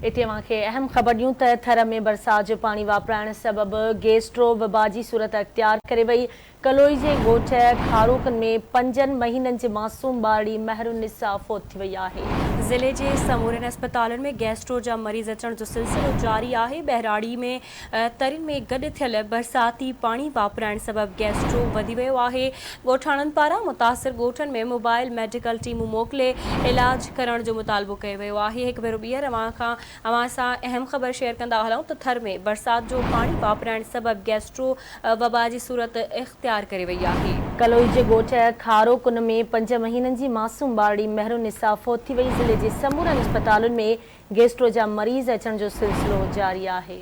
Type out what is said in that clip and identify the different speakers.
Speaker 1: इते के अहम ख़बर ॾियूं त थर में बरसात जो पानी वापराइण सबबि गैस्ट्रो वबा जी सूरत अख़्तियार करे वई। कलोई जे ॻोठ खारोकन में 5 महीननि जे मासूम ॿारड़ी महरुनिसा फौत थी वई आहे। ज़िले जे समूरनि अस्पतालनि में गैस्ट्रो जा मरीज़ अचण जो सिलसिलो जारी आहे। बहिराड़ी में तरियुनि में गॾु थियल बरसाती पाणी वापराइण सबबि गैस्ट्रो वधी वियो आहे। ॻोठाणनि पारां मुतासिर ॻोठनि में मोबाइल मेडिकल टीमूं मोकिले इलाज करण जो मुतालबो कयो वियो आहे। हिकु भेरो ॿीहर अवां सां अहम ख़बर शेयर कंदा हलूं त थर में बरसात जो पाणी वापराइण सबबि गैस्ट्रो वबा जी सूरत इख़्तियार करे वई आहे। कलोई जे ॻोठ खारोकुन में 5 महीननि जी मासूम ॿारड़ी महरुनिसा फौत थी वई। ज़िले जे समूरनि अस्पतालुनि में गैस्ट्रो जा मरीज़ अचण जो सिलसिलो जारी आहे।